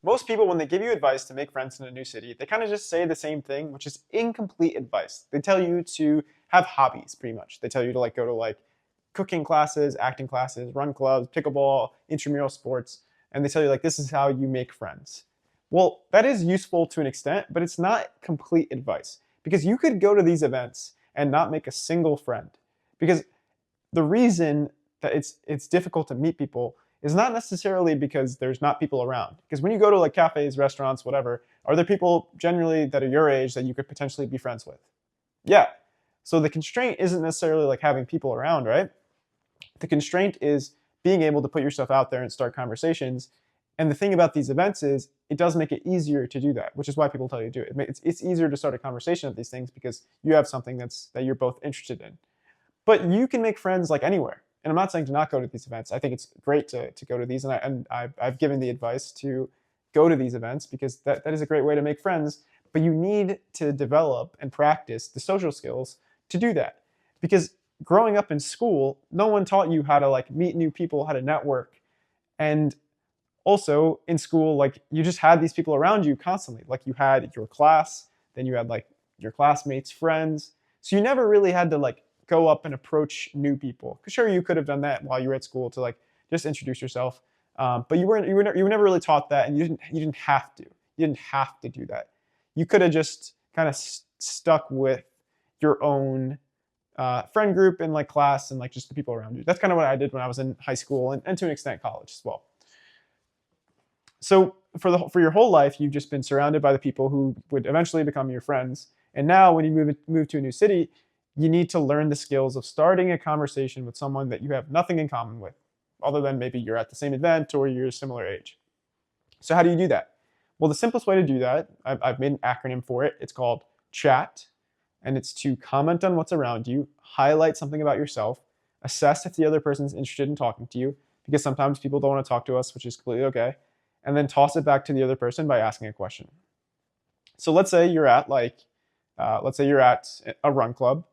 Most people, when they give you advice to make friends in a new city, they kind of just say the same thing, which is incomplete advice. They tell you to have hobbies, pretty much. They tell you to like go to like cooking classes, acting classes, run clubs, pickleball, intramural sports, and they tell you like this is how you make friends. Well, that is useful to an extent, but it's not complete advice because you could go to these events and not make a single friend. Because the reason that it's difficult to meet people is not necessarily because there's not people around. Because when you go to like cafes, restaurants, whatever, are there people generally that are your age that you could potentially be friends with? Yeah. So the constraint isn't necessarily like having people around, right? The constraint is being able to put yourself out there and start conversations. And the thing about these events is it does make it easier to do that, which is why people tell you to do it. It's easier to start a conversation at these things because you have something that you're both interested in. But you can make friends like anywhere. And I'm not saying to not go to these events. I think it's great to go to these. I've given the advice to go to these events because that is a great way to make friends. But you need to develop and practice the social skills to do that. Because growing up in school, no one taught you how to like meet new people, how to network. And also in school, like you just had these people around you constantly. Like you had your class, then you had like your classmates, friends. So you never really had to like go up and approach new people. Sure, you could have done that while you were at school to like just introduce yourself, but you were never really taught that, and you didn't have to. You didn't have to do that. You could have just kind of stuck with your own friend group in like class and like just the people around you. That's kind of what I did when I was in high school and to an extent college as well. So for your whole life, you've just been surrounded by the people who would eventually become your friends. And now when you move to a new city, you need to learn the skills of starting a conversation with someone that you have nothing in common with, other than maybe you're at the same event or you're a similar age. So how do you do that? Well, the simplest way to do that, I've made an acronym for it. It's called CHAT, and it's to comment on what's around you, highlight something about yourself, assess if the other person's interested in talking to you, because sometimes people don't want to talk to us, which is completely okay, and then toss it back to the other person by asking a question. So let's say you're at a run club,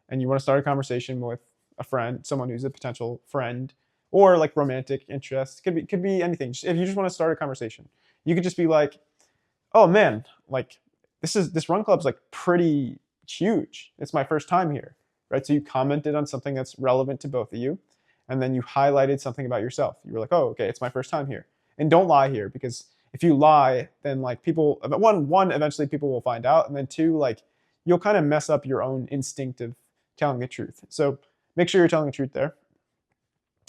and you want to start a conversation with a friend, someone who's a potential friend, or like romantic interest. Could be anything. If you just want to start a conversation, you could just be like, "Oh man, like this run club's like pretty huge. It's my first time here." Right? So you commented on something that's relevant to both of you, and then you highlighted something about yourself. You were like, "Oh, okay, it's my first time here." And don't lie here, because if you lie, then like people, one eventually people will find out, and then two, like you'll kind of mess up your own instinct of telling the truth. So make sure you're telling the truth there.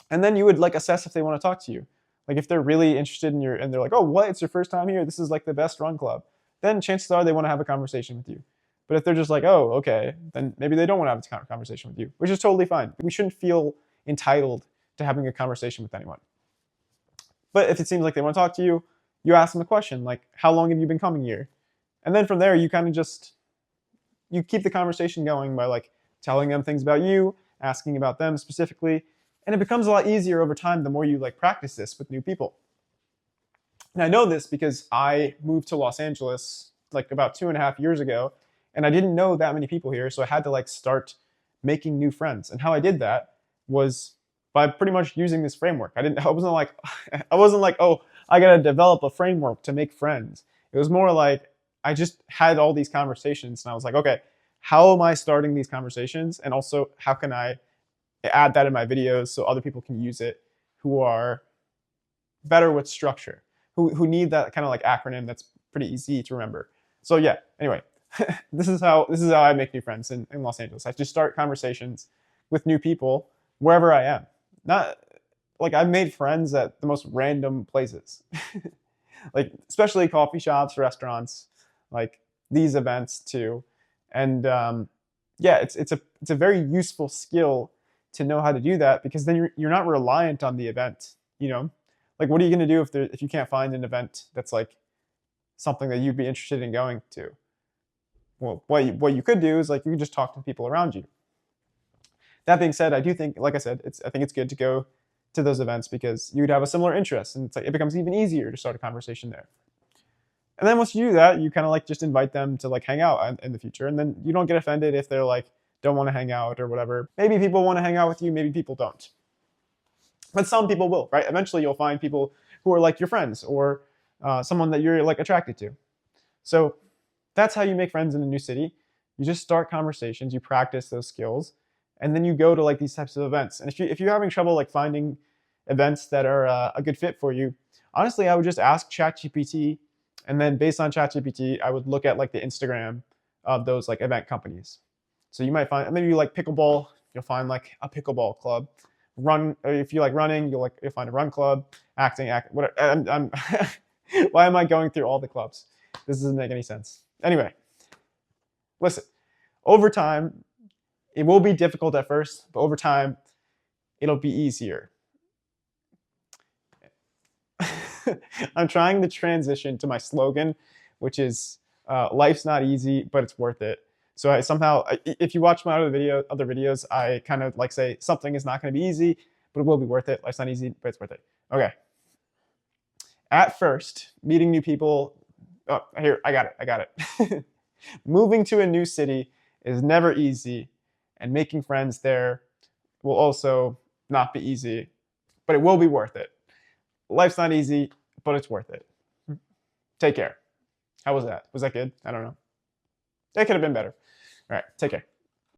And then you would like assess if they want to talk to you. Like if they're really interested in and they're like, "Oh, what? It's your first time here. This is like the best run club." Then chances are they want to have a conversation with you. But if they're just like, "Oh, okay," then maybe they don't want to have a conversation with you, which is totally fine. We shouldn't feel entitled to having a conversation with anyone. But if it seems like they want to talk to you, you ask them a question like, "How long have you been coming here?" And then from there, you kind of just you keep the conversation going by like telling them things about you, asking about them specifically, and it becomes a lot easier over time the more you like practice this with new people. And I know this because I moved to Los Angeles like about 2.5 years ago, and I didn't know that many people here, so I had to like start making new friends. And how I did that was by pretty much using this framework. I wasn't like oh, I gotta develop a framework to make friends. It was more like I just had all these conversations and I was like, okay, how am I starting these conversations? And also how can I add that in my videos so other people can use it who are better with structure, who need that kind of like acronym that's pretty easy to remember. So yeah, anyway, this is how I make new friends in Los Angeles. I just start conversations with new people wherever I am. Not like I've made friends at the most random places. Like especially coffee shops, restaurants, like these events too. And yeah, it's a very useful skill to know how to do that, because then you're not reliant on the event. You know, like what are you going to do if you can't find an event that's like something that you'd be interested in going to? Well, what you could do is like you could just talk to people around you. That being said, I do think, like I said, I think it's good to go to those events because you'd have a similar interest, and it's like it becomes even easier to start a conversation there. And then once you do that, you kind of like just invite them to like hang out in the future, and then you don't get offended if they're like don't want to hang out or whatever. Maybe people want to hang out with you, maybe people don't, but some people will, right? Eventually, you'll find people who are like your friends, or someone that you're like attracted to. So that's how you make friends in a new city. You just start conversations, you practice those skills, and then you go to like these types of events. And if you're having trouble like finding events that are a good fit for you, honestly, I would just ask ChatGPT, and then based on ChatGPT, I would look at like the Instagram of those like event companies. So you might find, maybe you like pickleball, you'll find like a pickleball club. Run, or if you like running, you'll find a run club. Acting, whatever. Why am I going through all the clubs? This doesn't make any sense. Anyway, listen. Over time, it will be difficult at first, but over time, it'll be easier. I'm trying to transition to my slogan, which is life's not easy, but it's worth it. So I somehow, if you watch my other videos, I kind of like say something is not going to be easy, but it will be worth it. Life's not easy, but it's worth it. Okay. At first, meeting new people, oh, here, I got it. Moving to a new city is never easy, and making friends there will also not be easy, but it will be worth it. Life's not easy, but it's worth it. Take care. How was that? Was that good? I don't know. It could have been better. All right, take care.